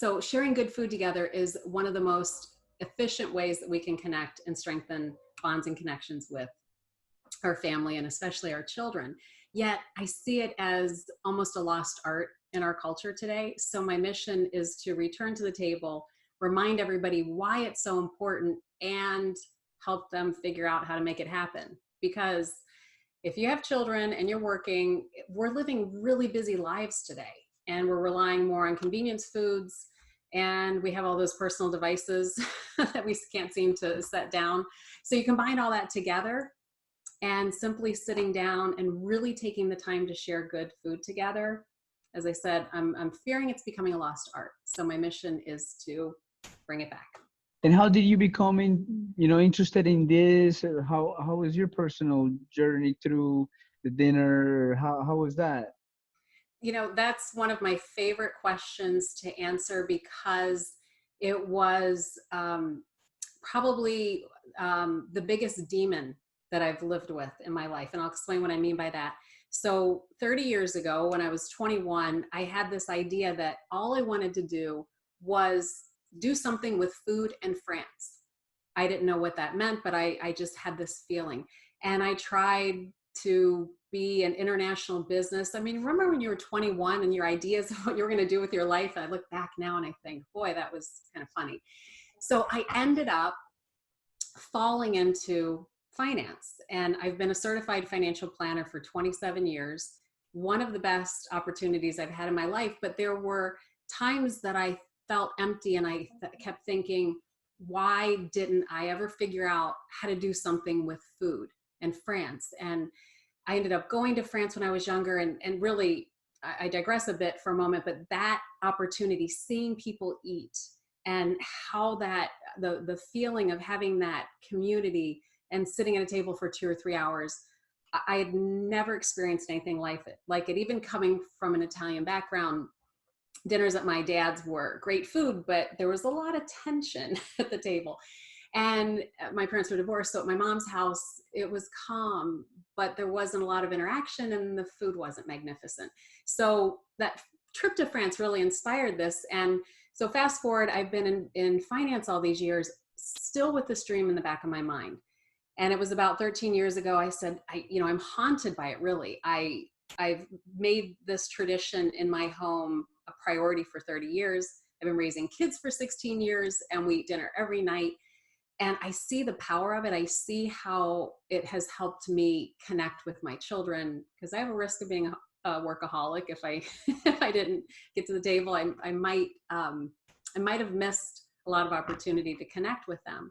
So sharing good food together is one of the most efficient ways that we can connect and strengthen bonds and connections with our family and especially our children. Yet I see it as almost a lost art in our culture today. So my mission is to return to the table, remind everybody why it's so important, and help them figure out how to make it happen. Because if you have children and you're working, we're living really busy lives today, and we're relying more on convenience foods, and we have all those personal devices that we can't seem to set down. So you combine all that together, and simply sitting down and really taking the time to share good food together. As I said, I'm fearing it's becoming a lost art. So my mission is to bring it back. And how did you become interested in this? How was your personal journey through the dinner? How was that? That's one of my favorite questions to answer, because it was probably the biggest demon that I've lived with in my life. And I'll explain what I mean by that. So 30 years ago, when I was 21, I had this idea that all I wanted to do was do something with food and France. I didn't know what that meant, but I just had this feeling. And I tried to be an international business. I mean, remember when you were 21 and your ideas of what you were going to do with your life? I look back now and I think, boy, that was kind of funny. So I ended up falling into finance, and I've been a certified financial planner for 27 years. One of the best opportunities I've had in my life, but there were times that I felt empty, and I kept thinking, why didn't I ever figure out how to do something with food and France? And I ended up going to France when I was younger, and really, I digress a bit for a moment, but that opportunity, seeing people eat, and how that, the feeling of having that community and sitting at a table for 2 or 3 hours, I had never experienced anything like it. Even coming from an Italian background, dinners at my dad's were great food, but there was a lot of tension at the table. And my parents were divorced, so at my mom's house, it was calm, but there wasn't a lot of interaction, and the food wasn't magnificent. So that trip to France really inspired this. And so fast forward, I've been in finance all these years, still with this dream in the back of my mind. And it was about 13 years ago, I said, I'm haunted by it, really. I've made this tradition in my home a priority for 30 years. I've been raising kids for 16 years, and we eat dinner every night. And I see the power of it. I see how it has helped me connect with my children, because I have a risk of being a workaholic. If I if I didn't get to the table, I might have missed a lot of opportunity to connect with them.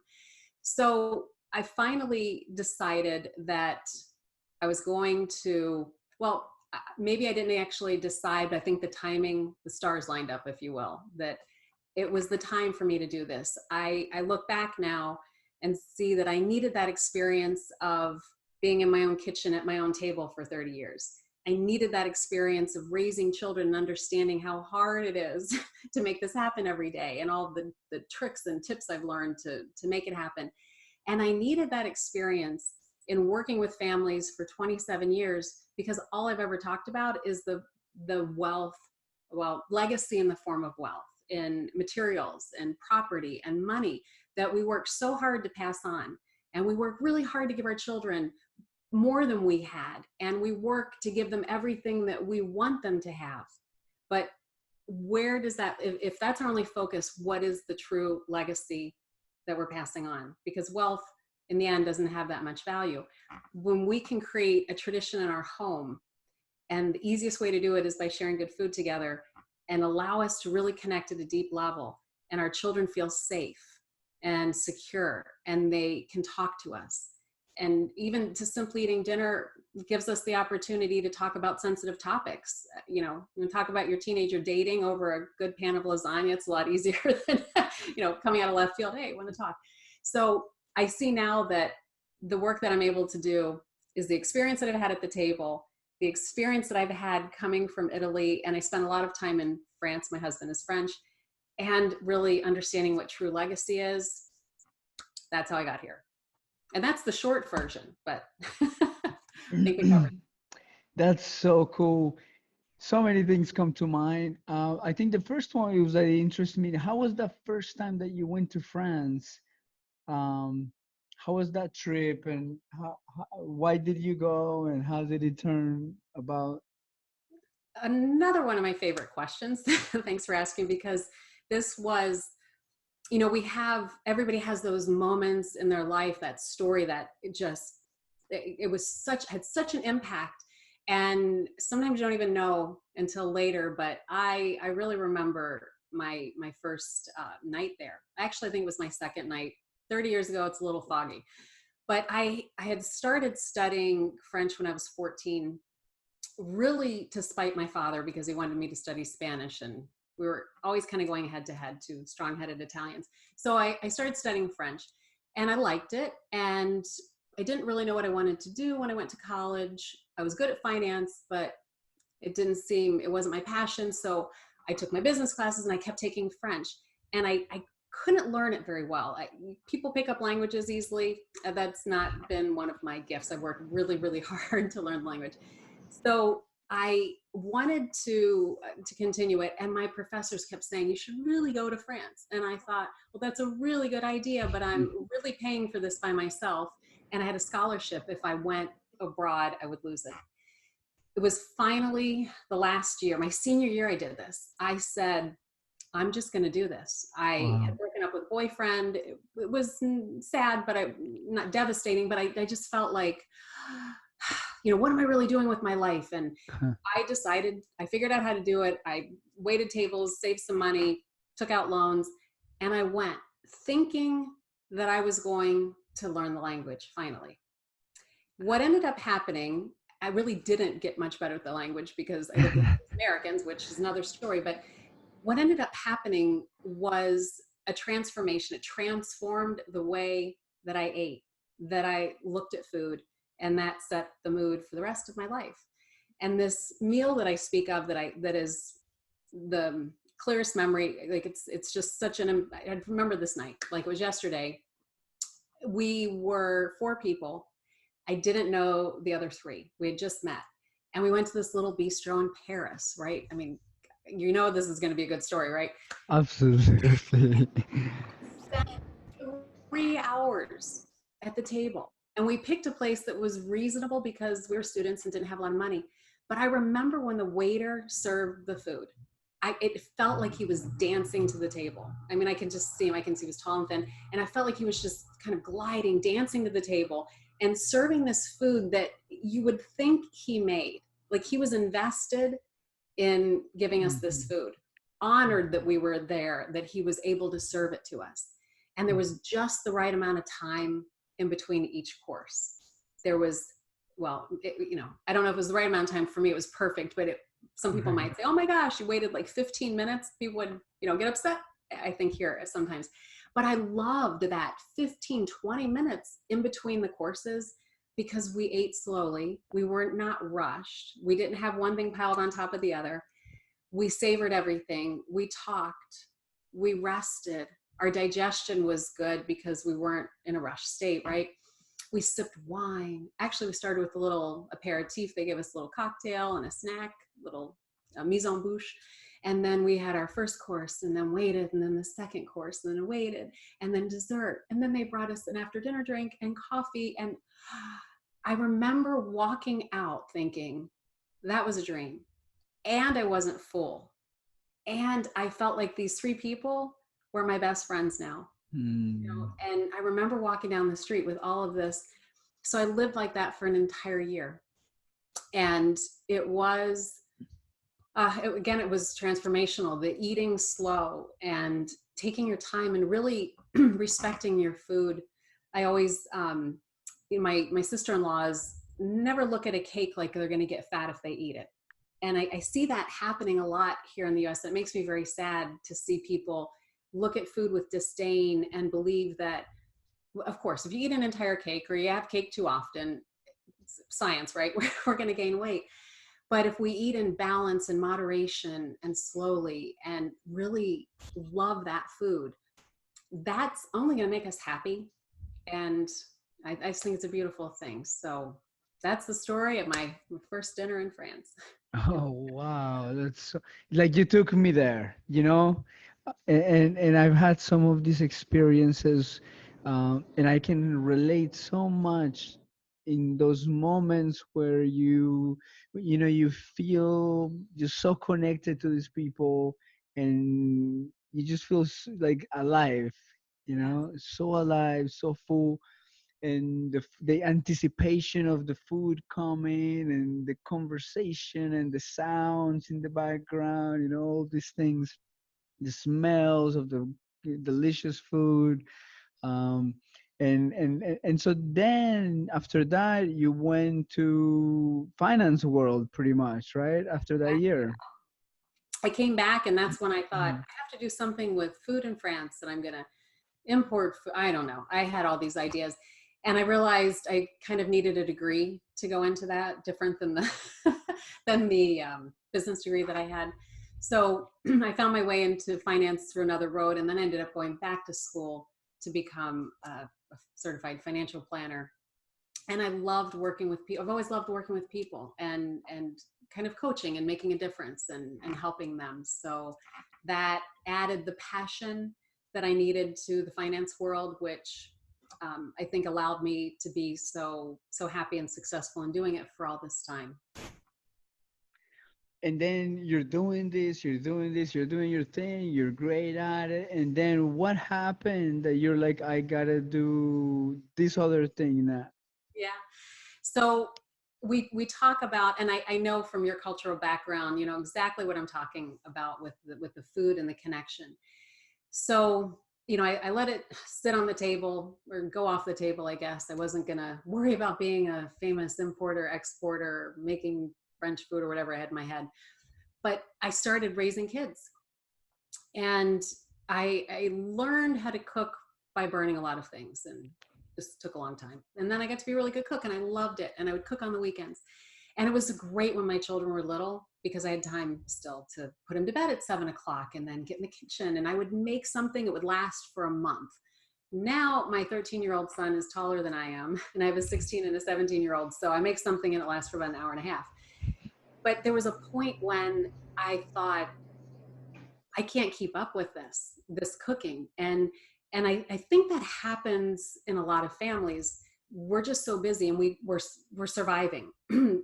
So I finally decided that I was going to, well, maybe I didn't actually decide, but I think the timing, the stars lined up, if you will, that it was the time for me to do this. I look back now and see that I needed that experience of being in my own kitchen at my own table for 30 years. I needed that experience of raising children and understanding how hard it is to make this happen every day, and all the tricks and tips I've learned to make it happen. And I needed that experience in working with families for 27 years, because all I've ever talked about is the wealth, legacy in the form of wealth, in materials and property and money that we work so hard to pass on. And we work really hard to give our children more than we had. And we work to give them everything that we want them to have. But where does that, if that's our only focus, what is the true legacy that we're passing on? Because wealth in the end doesn't have that much value. When we can create a tradition in our home, and the easiest way to do it is by sharing good food together, and allow us to really connect at a deep level, and our children feel safe and secure, and they can talk to us. And even to simply eating dinner gives us the opportunity to talk about sensitive topics. You talk about your teenager dating over a good pan of lasagna. It's a lot easier than, coming out of left field, hey, want to talk. So I see now that the work that I'm able to do is the experience that I've had at the table, the experience that I've had coming from Italy, and I spent a lot of time in France. My husband is French, and really understanding what true legacy is. That's how I got here. And that's the short version, but I think we covered it. That's so cool. So many things come to mind. I think the first one was that interested me. How was the first time that you went to France? Um, how was that trip, and why did you go, and how did it turn about? Another one of my favorite questions. Thanks for asking, because this was, we have, everybody has those moments in their life, that story that it was had such an impact. And sometimes you don't even know until later, but I really remember my first night there. Actually, I think it was my second night. 30 years ago, it's a little foggy. But I had started studying French when I was 14, really to spite my father, because he wanted me to study Spanish, and we were always kind of going head to head to strong-headed Italians. So I started studying French, and I liked it. And I didn't really know what I wanted to do when I went to college. I was good at finance, but it wasn't my passion. So I took my business classes and I kept taking French, and I couldn't learn it very well. People pick up languages easily. That's not been one of my gifts. I've worked really, really hard to learn language. So I wanted to continue it, and my professors kept saying, you should really go to France. And I thought, well, that's a really good idea, but I'm really paying for this by myself. And I had a scholarship. If I went abroad, I would lose it. It was finally the last year, my senior year, I did this. I said, I'm just going to do this. I had Wow. broken up with boyfriend. It was sad, but not devastating, but I just felt like, what am I really doing with my life? And I decided, I figured out how to do it. I waited tables, saved some money, took out loans, and I went thinking that I was going to learn the language finally. What ended up happening, I really didn't get much better at the language because I lived with Americans, which is another story. But what ended up happening was a transformation. It transformed the way that I ate, that I looked at food, and that set the mood for the rest of my life. And this meal that I speak of, that is the clearest memory, like it's just I remember this night like it was yesterday. We were four people. I didn't know the other three. We had just met. And we went to this little bistro in Paris, right? I mean, this is going to be a good story, right? Absolutely. Spent 3 hours at the table. And we picked a place that was reasonable because we were students and didn't have a lot of money. But I remember when the waiter served the food, it felt like he was dancing to the table. I mean, I can just see him. I can see he was tall and thin. And I felt like he was just kind of gliding, dancing to the table and serving this food that you would think he made. Like he was invested in giving us this food, honored that we were there, that he was able to serve it to us. And there was just the right amount of time in between each course. There was, I don't know if it was the right amount of time. For me, it was perfect, but some people might say, oh my gosh, you waited like 15 minutes. People would, get upset. I think here sometimes, but I loved that 15, 20 minutes in between the courses because we ate slowly. We weren't not rushed. We didn't have one thing piled on top of the other. We savored everything. We talked, we rested. Our digestion was good because we weren't in a rush state, right? We sipped wine. Actually, we started with a little aperitif. They gave us a little cocktail and a snack, little mise en bouche. And then we had our first course and then waited, and then the second course and then waited, and then dessert. And then they brought us an after dinner drink and coffee. And I remember walking out thinking that was a dream. And I wasn't full. And I felt like these three people were my best friends now. And I remember walking down the street with all of this. So I lived like that for an entire year. And it was, it was transformational. The eating slow and taking your time and really respecting your food. I always, my sister-in-laws never look at a cake like they're going to get fat if they eat it. And I see that happening a lot here in the US. That makes me very sad to see people look at food with disdain and believe that, of course, if you eat an entire cake or you have cake too often, it's science, right? We're going to gain weight. But if we eat in balance and moderation and slowly and really love that food, that's only going to make us happy. And I just think it's a beautiful thing. So that's the story of my first dinner in France. Oh wow, that's so, like you took me there, you know, and I've had some of these experiences, and I can relate so much in those moments where you know, you feel just so connected to these people, and you just feel like alive, you Yeah. know, so alive, so full, and the anticipation of the food coming and the conversation and the sounds in the background, you know, all these things, the smells of the delicious food. um and so then after that you went to finance world pretty much, right, after that year. I came back, and that's when I thought Mhm. I have to do something with food in France, and I'm going to import food. I don't know. I had all these ideas, and I realized I kind of needed a degree to go into that, different than the than the business degree that I had. So I found my way into finance through another road, and then I ended up going back to school to become a certified financial planner. And I loved working with people. I've always loved working with people, and kind of coaching and making a difference, and helping them. So that added the passion that I needed to the finance world, which I think allowed me to be so happy and successful in doing it for all this time. And then you're doing this, you're doing this, you're doing your thing, you're great at it. And then what happened that you're like, I gotta do this other thing now? Yeah. So we talk about, and I know from your cultural background, you know exactly what I'm talking about with the food and the connection. So, I let it sit on the table, or go off the table, I guess. I wasn't going to worry about being a famous importer, exporter, making French food or whatever I had in my head. But I started raising kids, and I learned how to cook by burning a lot of things, and this took a long time. And then I got to be a really good cook, and I loved it. And I would cook on the weekends. And it was great when my children were little, because I had time still to put them to bed at 7 o'clock and then get in the kitchen. And I would make something that would last for a month. Now my 13-year-old son is taller than I am, and I have a 16 and a 17-year-old. So I make something and it lasts for about an hour and a half. But there was a point when I thought, I can't keep up with this cooking. And I think that happens in a lot of families. We're just so busy, and we're surviving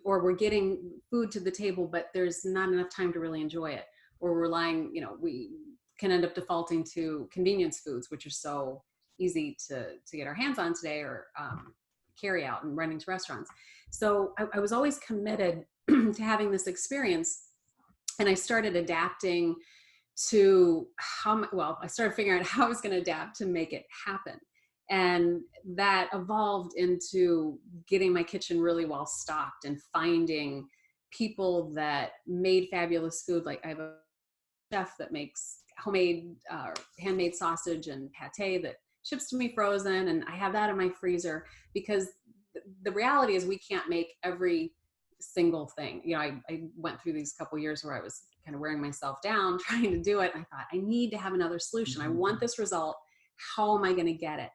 or we're getting food to the table, but there's not enough time to really enjoy it. Or we're relying, we can end up defaulting to convenience foods, which are so easy to get our hands on today, or carry out and running to restaurants. So I was always committed to having this experience, and I started adapting to I started figuring out how I was going to adapt to make it happen. And that evolved into getting my kitchen really well stocked, and finding people that made fabulous food. Like, I have a chef that makes homemade, handmade sausage and pate that ships to me frozen, and I have that in my freezer, because the reality is we can't make every single thing. I went through these couple years where I was kind of wearing myself down trying to do it. And I thought, I need to have another solution. I Mhm. want this result. How am I going to get it?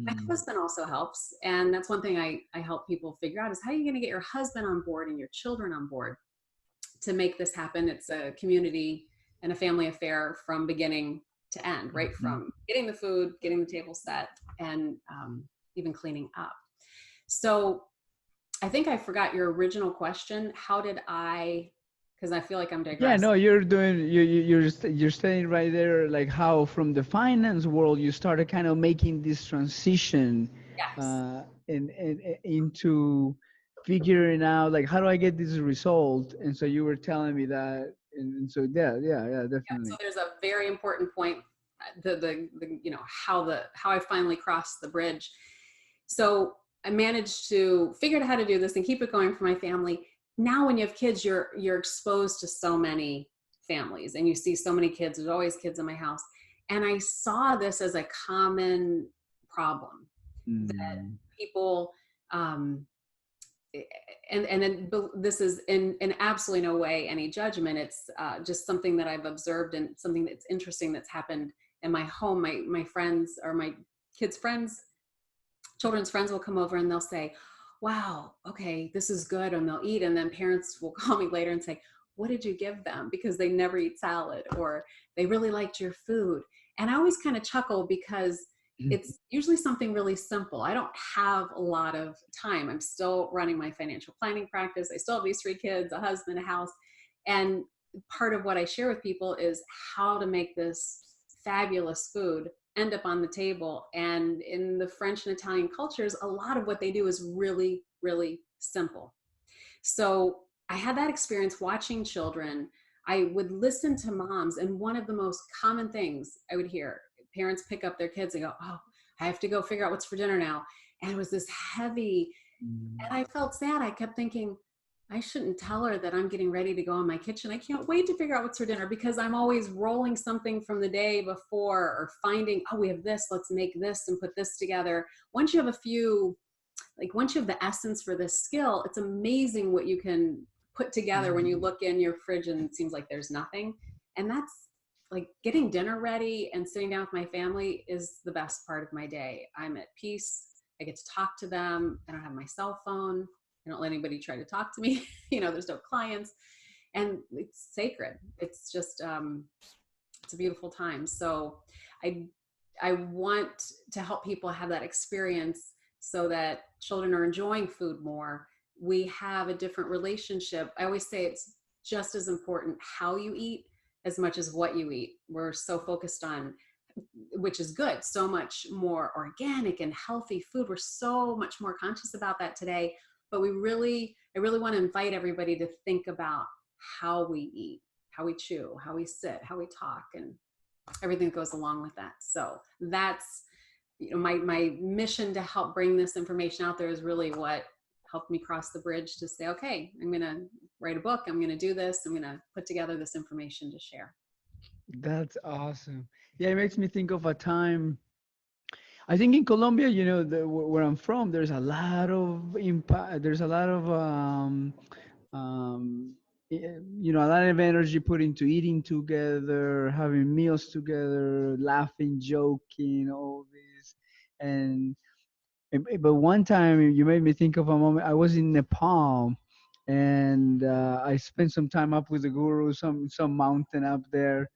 My Mm. husband also helps. And that's one thing I help people figure out, is how are you going to get your husband on board and your children on board to make this happen. It's a community and a family affair from beginning to end, right Mhm. from getting the food, getting the table set, and even cleaning up. So I think I forgot your original question. How did I, because I feel like I'm Yeah, digressing. no, you're doing you're saying right there like how from the finance world you started kind of making this transition Yes. into figuring out like how do I get this result, and so you were telling me that, and so yeah, Yeah. So definitely. there's a very important point. How I finally crossed the bridge. So I managed to figure out how to do this and keep it going for my family. Now, when you have kids, you're exposed to so many families, and you see so many kids. There's always kids in my house, and I saw this as a common problem, that Mm. people, um, and then, this is in absolutely no way any judgment. It's just something that I've observed, and something that's interesting that's happened in my home. My friends, or my kids' friends, children's friends, will come over and they'll say, wow, okay, this is good. And they'll eat. And then parents will call me later and say, what did you give them? Because they never eat salad, or they really liked your food. And I always kind of chuckle because it's usually something really simple. I don't have a lot of time. I'm still running my financial planning practice. I still have these 3 kids, a husband, a house. And part of what I share with people is how to make this fabulous food end up on the table. And in the French and Italian cultures, a lot of what they do is really, really simple. So I had that experience watching children. I would listen to moms, and one of the most common things I would hear, parents pick up their kids and go, oh, I have to go figure out what's for dinner now. And it was this heavy, and I felt sad. I kept thinking, I shouldn't tell her that I'm getting ready to go in my kitchen. I can't wait to figure out what's for dinner, because I'm always rolling something from the day before, or finding, oh, we have this, let's make this and put this together. Once you have a few, like once you have the essence for this skill, it's amazing what you can put together when you Mm. look in your fridge and it seems like there's nothing. And that's like getting dinner ready and sitting down with my family is the best part of my day. I'm at peace. I get to talk to them. I don't have my cell phone. I don't let anybody try to talk to me. There's no clients, and it's sacred. It's just, it's a beautiful time. So I, I want to help people have that experience so that children are enjoying food more. We have a different relationship. I always say it's just as important how you eat as much as what you eat. We're so focused on, which is good, so much more organic and healthy food. We're so much more conscious about that today. But I really want to invite everybody to think about how we eat, how we chew, how we sit, how we talk, and everything that goes along with that. So that's, my mission to help bring this information out there is really what helped me cross the bridge to say, okay, I'm going to write a book. I'm going to do this. I'm going to put together this information to share. That's awesome. Yeah, it makes me think of a time. I think in Colombia, where I'm from, there's a lot of impact. There's a lot of um, a lot of energy put into eating together, having meals together, laughing, joking, all this. And but one time you made me think of a moment. I was in Nepal, and I spent some time up with the guru, some mountain up there,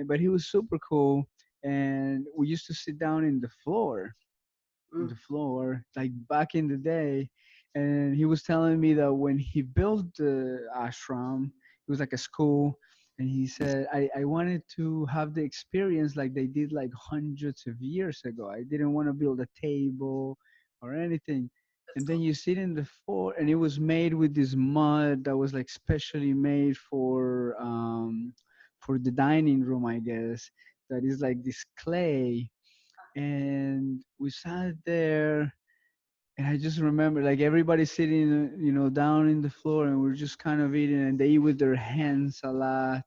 but he was super cool. And we used to sit down in the floor, Mm, like back in the day. And he was telling me that when he built the ashram, it was like a school. And he said, I wanted to have the experience like they did like hundreds of years ago. I didn't want to build a table or anything. that's And then cool. you sit in the floor, and it was made with this mud that was like specially made for the dining room, I guess. That is like this clay. And we sat there, and I just remember like everybody sitting, down in the floor, and we're just kind of eating, and they eat with their hands a lot.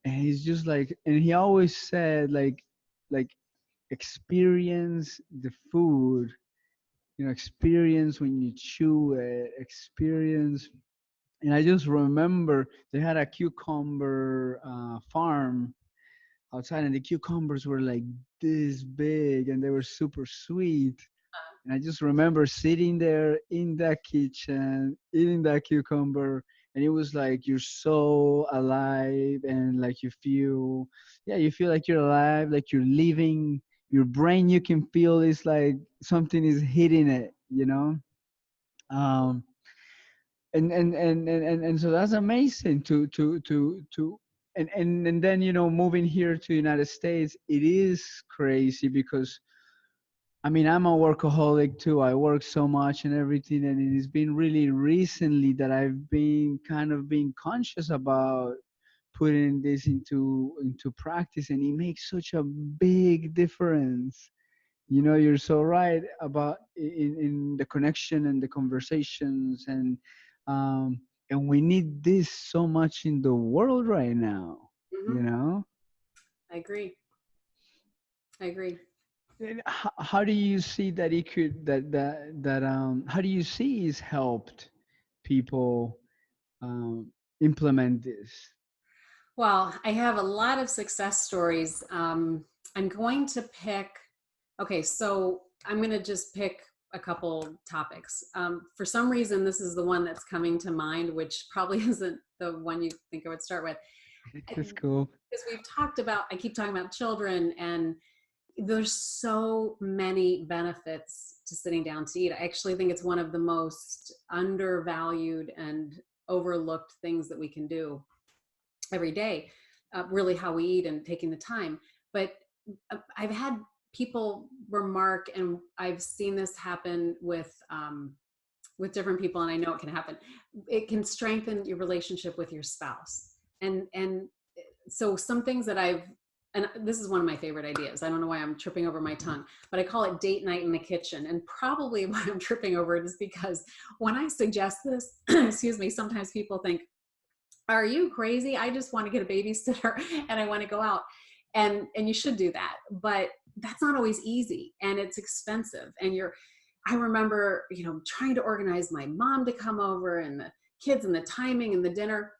And he's just like, and he always said like experience the food, experience when you chew it, experience. And I just remember they had a cucumber farm outside, and the cucumbers were like this big, and they were super sweet. And I just remember sitting there in that kitchen, eating that cucumber, and it was like you're so alive, and like you feel like you're alive, like you're living. Your brain, you can feel it's like something is hitting it. Um, and so that's amazing to and then moving here to United States, it is crazy because I mean, I'm a workaholic too. I work so much and everything, and it has been really recently that I've been kind of being conscious about putting this into practice, and it makes such a big difference. You're so right about in the connection and the conversations, and we need this so much in the world right now. Hmm. You know. I agree. I agree. And how do you see that it could that how do you see it's helped people implement this? Well, I have a lot of success stories. I'm going to pick, okay, so I'm going to just pick a couple topics. For some reason, this is the one that's coming to mind, which probably isn't the one you think I would start with. That's cool. Because we've talked about, I keep talking about children, and there's so many benefits to sitting down to eat. I actually think it's one of the most undervalued and overlooked things that we can do every day, really how we eat and taking the time. But I've had people remark, and I've seen this happen with different people, and I know it can happen. It can strengthen your relationship with your spouse, and so some things that I've, and this is one of my favorite ideas. I don't know why I'm tripping over my tongue, but I call it date night in the kitchen. And probably why I'm tripping over it is because when I suggest this, excuse me, sometimes people think, are you crazy? I just want to get a babysitter and I want to go out. And you should do that. But that's not always easy, and it's expensive. And I remember, trying to organize my mom to come over and the kids and the timing and the dinner.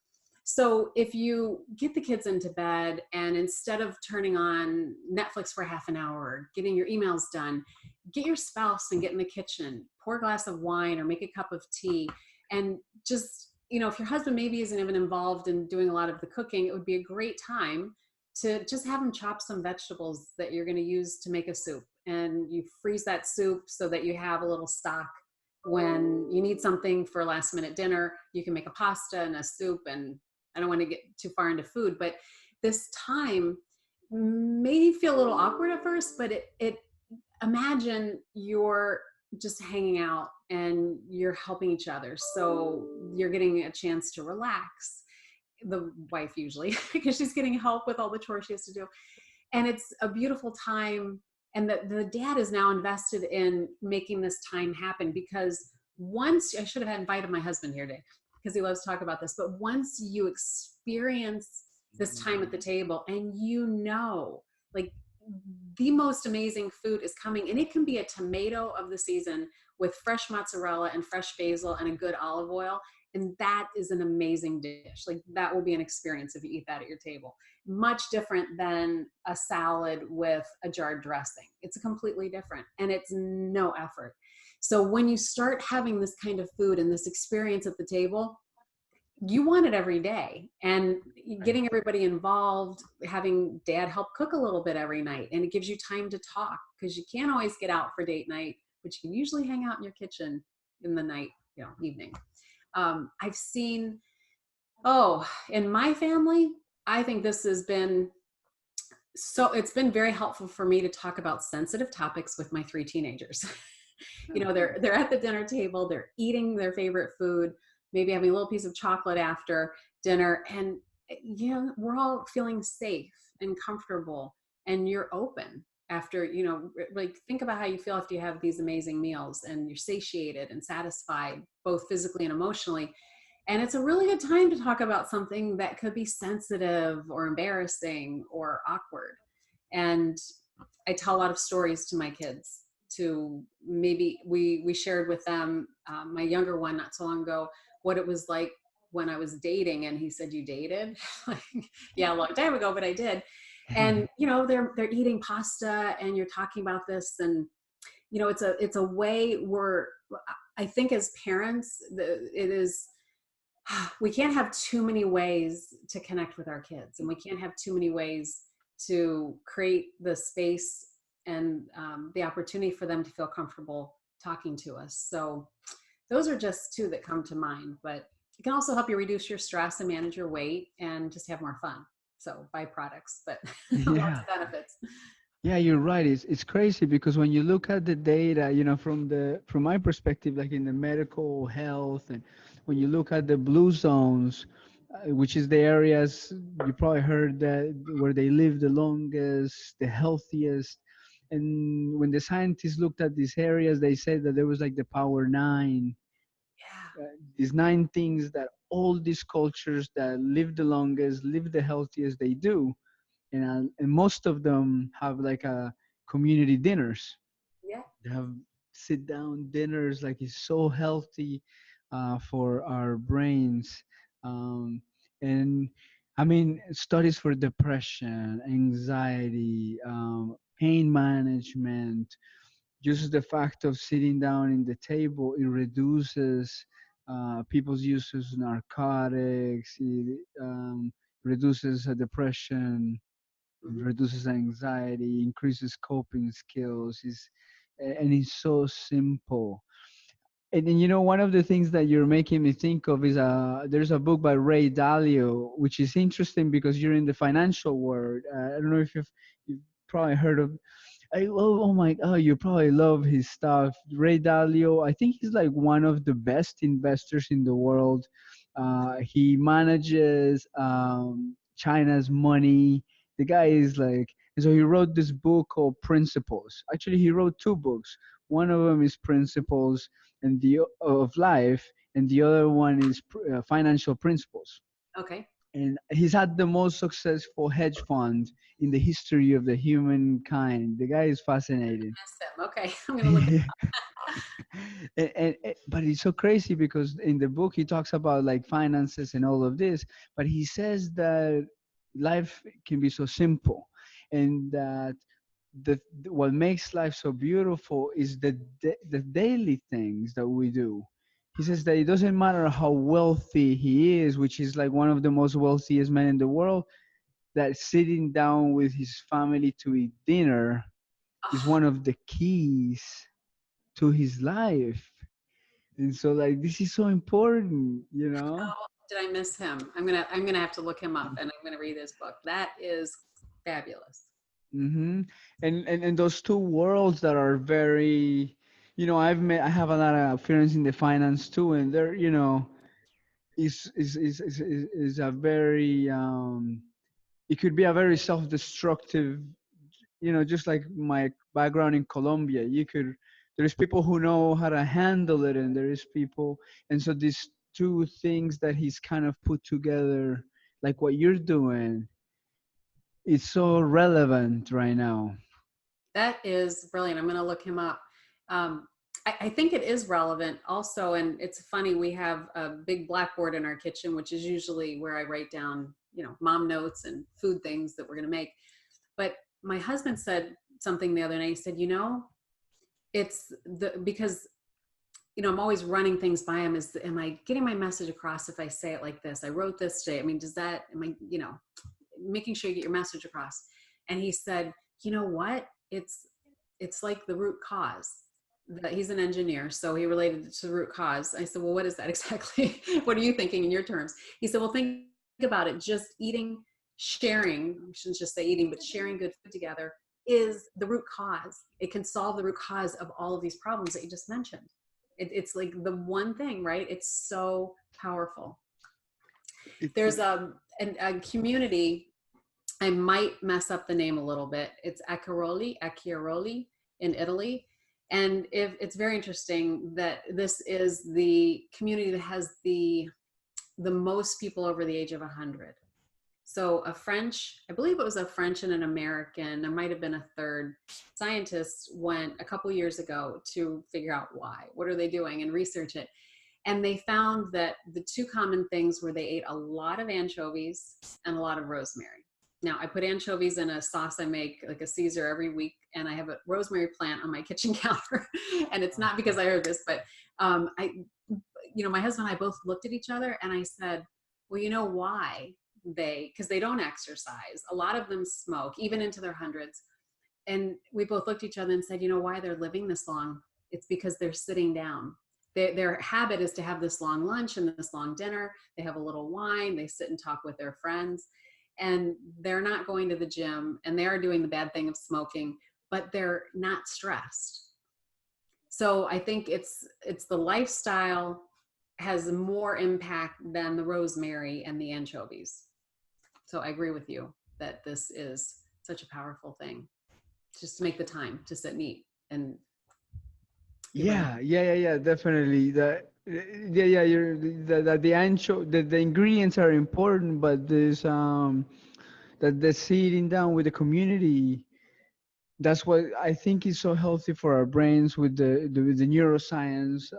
So if you get the kids into bed, and instead of turning on Netflix for half an hour, getting your emails done, get your spouse and get in the kitchen, pour a glass of wine or make a cup of tea, and just, if your husband maybe isn't even involved in doing a lot of the cooking, it would be a great time to just have him chop some vegetables that you're going to use to make a soup. And you freeze that soup so that you have a little stock. When you need something for last minute dinner, you can make a pasta and a soup. And I don't want to get too far into food, but this time may feel a little awkward at first, but it imagine you're just hanging out and you're helping each other. So you're getting a chance to relax, the wife usually, because she's getting help with all the chores she has to do. And it's a beautiful time. And the dad is now invested in making this time happen, because once, I should have invited my husband here today because he loves to talk about this, but once you experience this time at the table, and like, the most amazing food is coming, and it can be a tomato of the season with fresh mozzarella and fresh basil and a good olive oil. And that is an amazing dish. Like, that will be an experience if you eat that at your table. Much different than a salad with a jarred dressing. It's completely different, and it's no effort. So when you start having this kind of food and this experience at the table, you want it every day. And getting everybody involved, having dad help cook a little bit every night, and it gives you time to talk, because you can't always get out for date night, but you can usually hang out in your kitchen in the night, evening. I've seen, in my family, I think this has been, it's been very helpful for me to talk about sensitive topics with my 3 teenagers. They're at the dinner table, they're eating their favorite food, maybe having a little piece of chocolate after dinner, and we're all feeling safe and comfortable, and you're open after, like, think about how you feel after you have these amazing meals, and you're satiated and satisfied both physically and emotionally. And it's a really good time to talk about something that could be sensitive or embarrassing or awkward. And I tell a lot of stories to my kids. To maybe we shared with them, my younger one not so long ago, what it was like when I was dating, and he said, "You dated?" Like, yeah, a long time ago, but I did. And they're eating pasta, and you're talking about this, and it's a way where I think as parents, it is, we can't have too many ways to connect with our kids, and we can't have too many ways to create the space and the opportunity for them to feel comfortable talking to us. So those are just 2 that come to mind, but it can also help you reduce your stress and manage your weight and just have more fun. So byproducts, but lots Yeah. of benefits. Yeah, you're right. It's crazy because when you look at the data, from my perspective, like in the medical health, and when you look at the blue zones, which is the areas you probably heard that where they live the longest, the healthiest, and when the scientists looked at these areas, they said that there was like the power 9, Yeah. these 9 things that all these cultures that live the longest, live the healthiest, they do, and most of them have like a community dinners. Yeah. They have sit down dinners, like it's so healthy for our brains. And I mean, studies for depression, anxiety, pain management, just the fact of sitting down in the table, it reduces people's use of narcotics, it reduces depression, Mhm. reduces anxiety, increases coping skills. And it's so simple. And then, one of the things that you're making me think of is there's a book by Ray Dalio, which is interesting because you're in the financial world. I don't know if you've probably heard of. Oh, you probably love his stuff. Ray Dalio, I think he's like one of the best investors in the world. He manages China's money. The guy is like, and so he wrote this book called Principles. Actually, he wrote two books. One of them is Principles and the of life, and the other one is Financial Principles. Okay. And he's had the most successful hedge fund in the history of the humankind. The guy is fascinating. Ask them. Okay. I'm going to look But it's so crazy because in the book he talks about like finances and all of this, but he says that life can be so simple, and that the what makes life so beautiful is the daily things that we do. He says that it doesn't matter how wealthy he is, which is like one of the most wealthiest men in the world, that sitting down with his family to eat dinner is oh, one of the keys to his life. And so like this is so important. oh, did I miss him? I'm gonna have to look him up and I'm gonna read his book. That is fabulous. Mm-hmm. And those two worlds that are very, I have a lot of experience in the finance too, and they're, is a very it could be a very self-destructive, just like my background in Colombia. There's people who know how to handle it, and there is people, and so these two things that he's kind of put together, like what you're doing, it's so relevant right now. That is brilliant. I'm gonna look him up. Um, I think it is relevant also, and it's funny. We have a big blackboard in our kitchen, which is usually where I write down, mom notes and food things that we're gonna make. But my husband said something the other night. He said, it's because I'm always running things by him. Am I getting my message across if I say it like this? I wrote this today. I mean, am I, making sure you get your message across? And he said, you know what? It's like the root cause. That he's an engineer, so he related it to the root cause. I said, well, what is that exactly? What are you thinking in your terms? He said, well, think about it. Just eating, sharing, we shouldn't just say eating, but sharing good food together is the root cause. It can solve the root cause of all of these problems that you just mentioned. It's like the one thing, right? It's so powerful. It's There's a community, I might mess up the name a little bit. It's Acchiaroli in Italy. And if it's very interesting that this is the community that has the most people over the age of 100. So I believe it was a French and an American, there might have been a third scientist, went a couple years ago to figure out why. What are they doing and research it. And they found that the two common things were they ate a lot of anchovies and a lot of rosemary. Now, I put anchovies in a sauce I make, like a Caesar, every week, and I have a rosemary plant on my kitchen counter. And it's not because I heard this, but my husband and I both looked at each other and I said, well, you know why because they don't exercise. A lot of them smoke, even into their hundreds. And we both looked at each other and said, you know why they're living this long? It's because they're sitting down. Their habit is to have this long lunch and this long dinner. They have a little wine. They sit and talk with their friends. And they're not going to the gym and they're doing the bad thing of smoking, but they're not stressed. So I think it's the lifestyle has more impact than the rosemary and the anchovies. So I agree with you that this is such a powerful thing, just to make the time to sit and eat and give them. Yeah, definitely. The ingredients are important, but this that the sitting down with the community, that's what I think is so healthy for our brains with the neuroscience.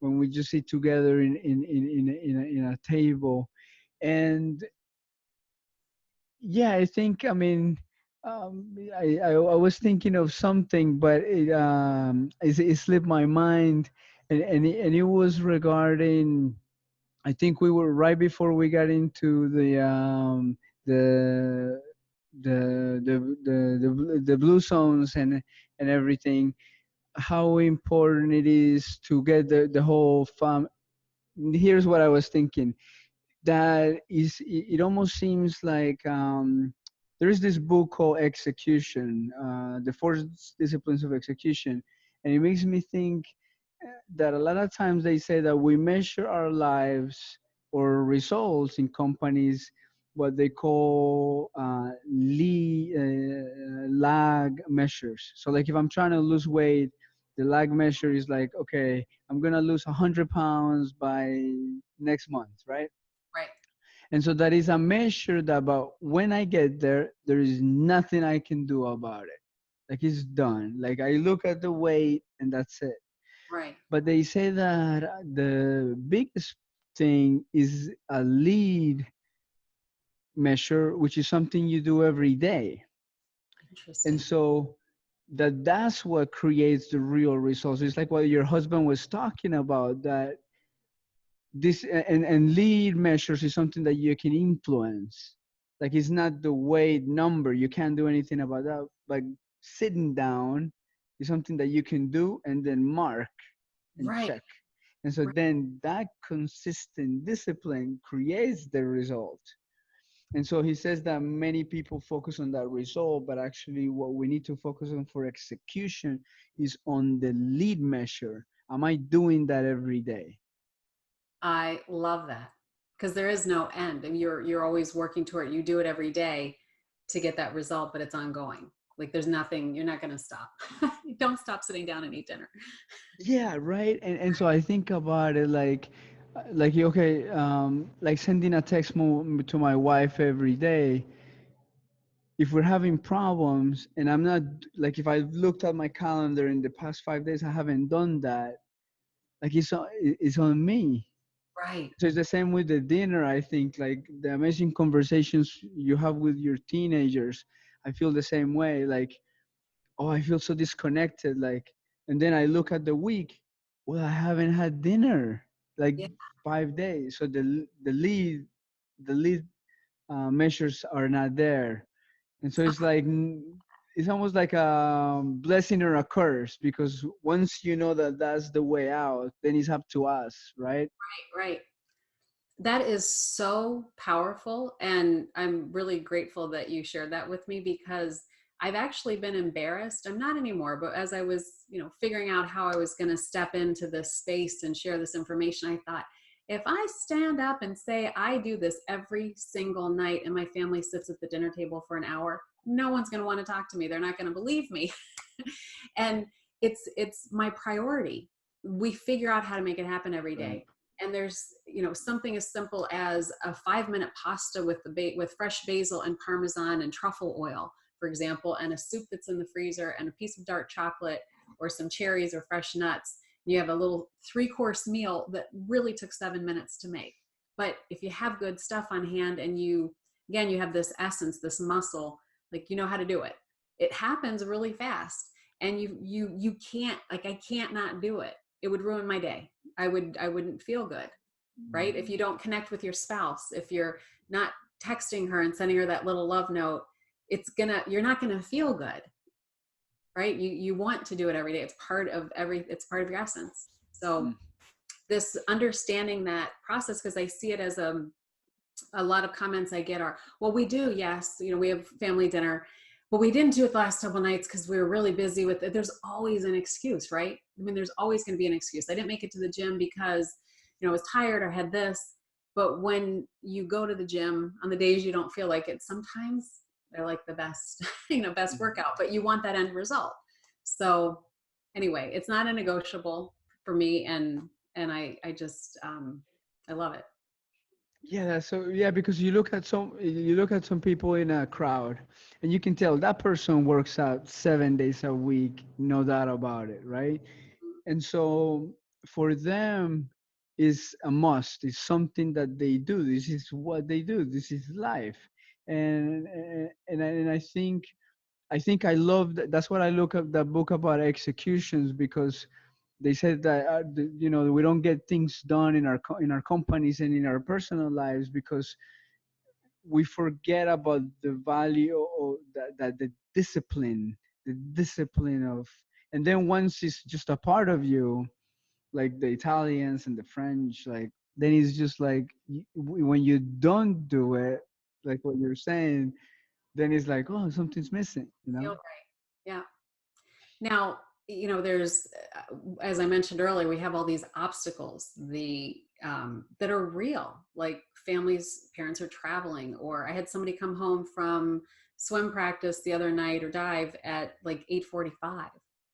When we just sit together in a table, and yeah, I think, I mean, I was thinking of something, but it slipped my mind, and it was regarding. I think we were right before we got into the the blue zones and everything. How important it is to get the whole fam. Here's what I was thinking, that is it almost seems like there is this book called Execution, the four disciplines of execution, and it makes me think that a lot of times they say that we measure our lives or results in companies what they call lag measures. So like if I'm trying to lose weight, the lag measure is like, okay, I'm gonna lose 100 pounds by next month, right? Right. And so that is a measure that about when I get there, there is nothing I can do about it. Like it's done. Like I look at the weight and that's it. Right. But they say that the biggest thing is a lead measure, which is something you do every day. And Interesting. so that's what creates the real results. It's like what your husband was talking about, that this and lead measures is something that you can influence. Like it's not the weight number, you can't do anything about that, but sitting down is something that you can do and then mark and Right. check. And so Right. then that consistent discipline creates the result. And so he says that many people focus on that result, but actually what we need to focus on for execution is on the lead measure. Am I doing that every day? I love that because there is no end, and you're always working toward it. You do it every day to get that result, but it's ongoing. Like there's nothing, you're not going to stop. You don't stop sitting down and eat dinner. Yeah, right. And so I think about it like okay, like sending a text to my wife every day. If we're having problems and I'm not, like if I looked at my calendar in the past 5 days, I haven't done that. Like it's on me. Right. So it's the same with the dinner. I think like the amazing conversations you have with your teenagers. I feel the same way. Like, oh, I feel so disconnected. Like, and then I look at the week. Well, I haven't had dinner like Yeah. 5 days. So the lead measures are not there, and so it's like it's almost like a blessing or a curse, because once you know that that's the way out, then it's up to us, right? Right. That is so powerful. And I'm really grateful that you shared that with me because I've actually been embarrassed. I'm not anymore, but as I was, figuring out how I was going to step into this space and share this information, I thought, if I stand up and say I do this every single night and my family sits at the dinner table for an hour, no one's going to want to talk to me. They're not going to believe me. And it's my priority. We figure out how to make it happen every Right. day. And there's something as simple as a 5-minute pasta with with fresh basil and parmesan and truffle oil, for example, and a soup that's in the freezer and a piece of dark chocolate or some cherries or fresh nuts. You have a little 3-course meal that really took 7 minutes to make. But if you have good stuff on hand and you have this essence, this muscle, like you know how to do it, it happens really fast. And you can't, like, I can't not do it. It would ruin my day. I wouldn't feel good, right? If you don't connect with your spouse, if you're not texting her and sending her that little love note, you're not gonna feel good, right? You want to do it every day. It's part of your essence. So Mm. this understanding that process, because I see it as a lot of comments I get are, well, we do, yes, we have family dinner, but we didn't do it the last couple nights because we were really busy with it. There's always an excuse, right? I mean, there's always going to be an excuse. I didn't make it to the gym because, I was tired or had this. But when you go to the gym on the days you don't feel like it, sometimes they're like the best, best workout, but you want that end result. So anyway, it's not a negotiable for me. And I just, I love it. Yeah, that's so yeah, because you look at some people in a crowd and you can tell that person works out 7 days a week, no doubt about it, right? And so for them is a must. It's something that they do. This is what they do. This is life. And I think I think I love that's what I look at the book about executions, because they said that you know, we don't get things done in our in our companies and in our personal lives because we forget about the value or that the discipline of, and then once it's just a part of you, like the Italians and the French, like then it's just like when you don't do it, like what you're saying, then it's like, oh, something's missing, you know. Feel right. Yeah. Now, there's, as I mentioned earlier, we have all these obstacles, that are real, like families, parents are traveling, or I had somebody come home from swim practice the other night or dive at like 8:45.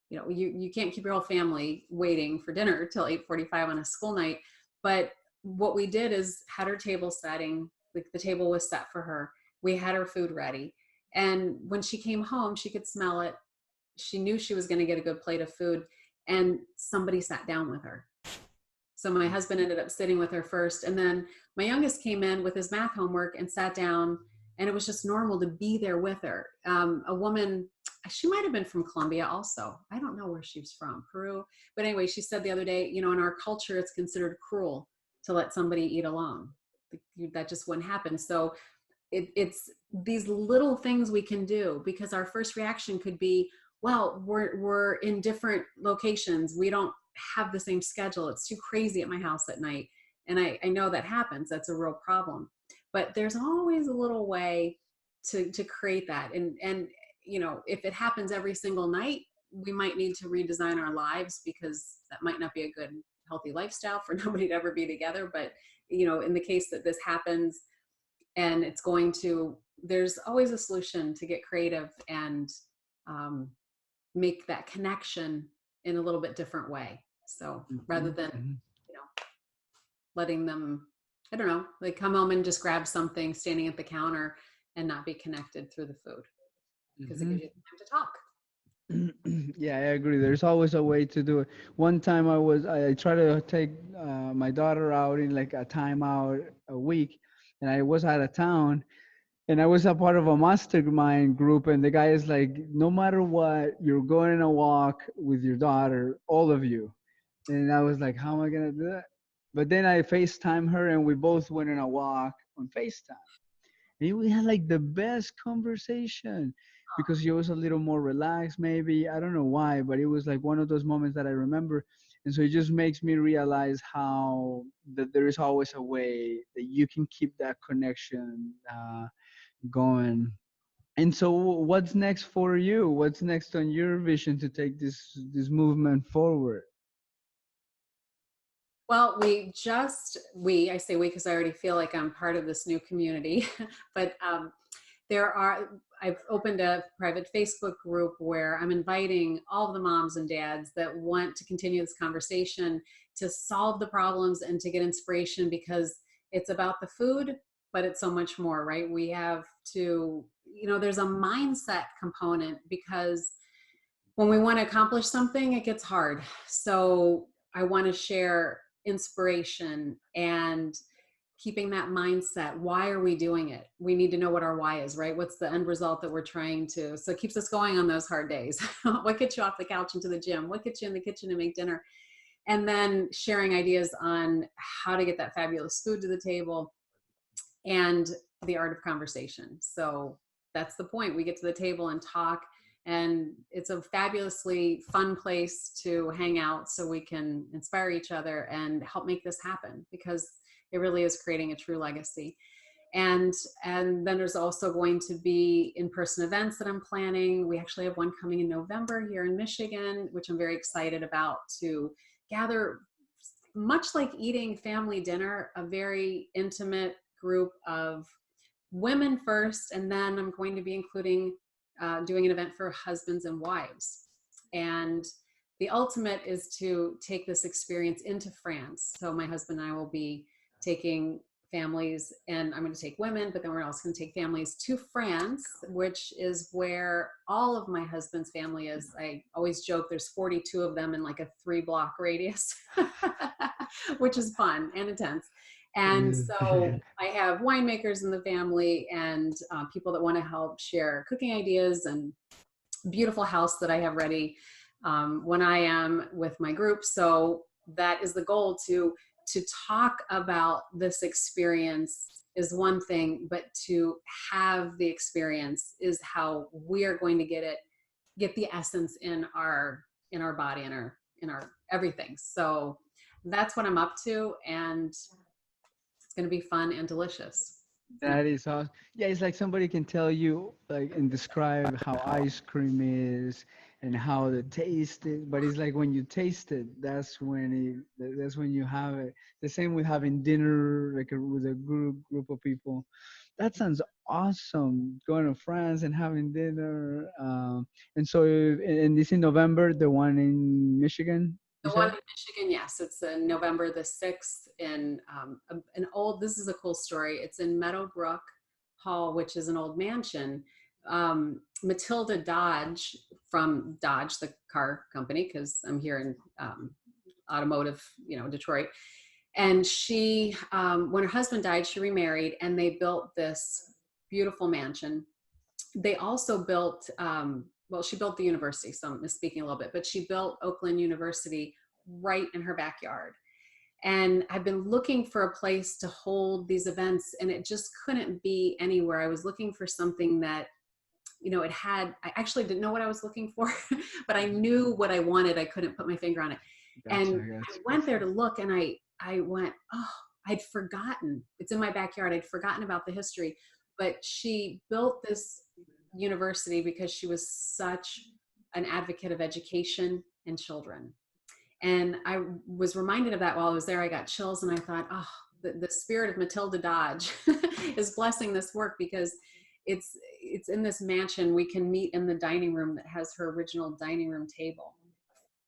You can't keep your whole family waiting for dinner till 8:45 on a school night. But what we did is had her table setting, like the table was set for her. We had her food ready. And when she came home, she could smell it. She knew she was going to get a good plate of food, and somebody sat down with her. So my husband ended up sitting with her first, and then my youngest came in with his math homework and sat down, and it was just normal to be there with her. A woman, she might have been from Colombia also, I don't know where she was from, Peru, but anyway, she said the other day, in our culture it's considered cruel to let somebody eat alone. That just wouldn't happen. So it's these little things we can do, because our first reaction could be, well, we're in different locations, we don't have the same schedule, it's too crazy at my house at night. And I know that happens, that's a real problem. But there's always a little way to create that. And if it happens every single night, we might need to redesign our lives, because that might not be a good healthy lifestyle for nobody to ever be together. But in the case that this happens, and there's always a solution to get creative and um, make that connection in a little bit different way. So rather than, Mm-hmm. letting them, I don't know, like come home and just grab something standing at the counter and not be connected through the food, because it Mm-hmm. gives you time to talk. Yeah, I agree. There's always a way to do it. One time I tried to take my daughter out in like a time out a week, and I was out of town, and I was a part of a mastermind group, and the guy is like, no matter what, you're going on a walk with your daughter, all of you. And I was like, how am I gonna do that? But then I FaceTime her, and we both went on a walk on FaceTime. And we had like the best conversation because she was a little more relaxed, maybe. I don't know why, but it was like one of those moments that I remember. And so it just makes me realize how that there is always a way that you can keep that connection going. And so what's next for you? What's next on your vision to take this movement forward? Well, I say we because I already feel like I'm part of this new community, but I've opened a private Facebook group where I'm inviting all of the moms and dads that want to continue this conversation, to solve the problems and to get inspiration, because it's about the food, but it's so much more, right? We have to, there's a mindset component, because when we want to accomplish something, it gets hard. So I want to share inspiration and keeping that mindset. Why are we doing it? We need to know what our why is, right? What's the end result that we're trying to, so it keeps us going on those hard days. What gets you off the couch into the gym? What gets you in the kitchen to make dinner? And then sharing ideas on how to get that fabulous food to the table, and the art of conversation. So that's the point. We get to the table and talk, and it's a fabulously fun place to hang out, so we can inspire each other and help make this happen, because it really is creating a true legacy. And then there's also going to be in-person events that I'm planning. We actually have one coming in November here in Michigan, which I'm very excited about, to gather, much like eating family dinner, a very intimate group of women first, and then I'm going to be including doing an event for husbands and wives. And the ultimate is to take this experience into France. So my husband and I will be taking families, and I'm going to take women, but then we're also going to take families to France, which is where all of my husband's family is. I always joke there's 42 of them in like a 3-block radius, which is fun and intense. And so I have winemakers in the family, and people that want to help share cooking ideas and beautiful house that I have ready when I am with my group. So that is the goal, to talk about this experience is one thing, but to have the experience is how we are going to get the essence in our body, in our everything. So that's what I'm up to, and it's going to be fun and delicious. And That is awesome. Yeah, it's like somebody can tell you like and describe how ice cream is and how the taste is, but it's like when you taste it, that's when you have it. The same with having dinner like with a group of people. That sounds awesome. Going to France and having dinner. And so, and this in November, the one in Michigan, you the one said? in Michigan, yes, it's November the 6th in an old, this is a cool story. It's in Meadowbrook Hall, which is an old mansion. Matilda Dodge from Dodge, the car company, because I'm here in automotive, Detroit. And she, when her husband died, she remarried and they built this beautiful mansion. They also built, well, she built the university, so I'm misspeaking a little bit, but she built Oakland University right in her backyard. And I've been looking for a place to hold these events, and it just couldn't be anywhere. I was looking for something that, it had, I actually didn't know what I was looking for, but I knew what I wanted. I couldn't put my finger on it. Gotcha, And I gotcha. went there to look, and I went, oh, I'd forgotten. It's in my backyard. I'd forgotten about the history, but she built this university because she was such an advocate of education and children. And I was reminded of that while I was there. I got chills and I thought, oh, the spirit of Matilda Dodge is blessing this work, because it's in this mansion. We can meet in the dining room that has her original dining room table.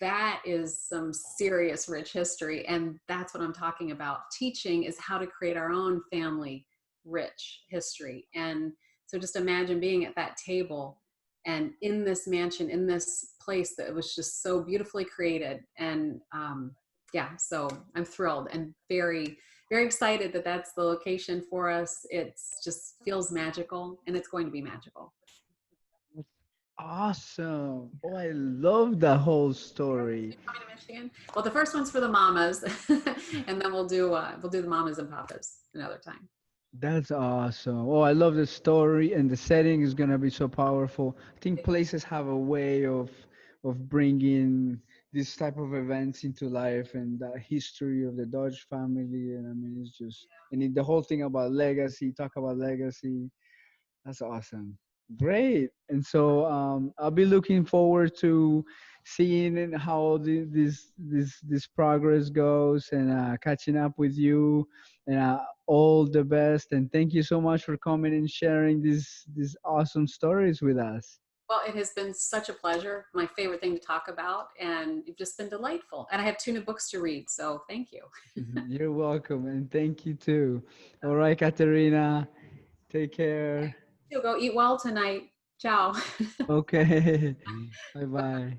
That is some serious rich history. And that's what I'm talking about. Teaching is how to create our own family rich history. And so just imagine being at that table and in this mansion, in this place that was just so beautifully created. And yeah, so I'm thrilled and very, very excited that that's the location for us. It's just feels magical, and it's going to be magical. Awesome. Oh, I love the whole story. Coming to Michigan. Well, the first one's for the mamas, and then we'll do the mamas and papas another time. That's awesome. Oh, I love the story and the setting is gonna be so powerful. I think places have a way of bringing this type of events into life and the history of the Dodge family. And I mean, it's just the whole thing about legacy. Talk about legacy. That's awesome. Great. And so I'll be looking forward to seeing how this progress goes and catching up with you. And all the best. And thank you so much for coming and sharing these awesome stories with us. Well, it has been such a pleasure. My favorite thing to talk about, and you've just been delightful. And I have two new books to read, so thank you. You're welcome. And thank you too. All right, Katerina. Take care. You'll go eat well tonight. Ciao. Okay. Bye bye.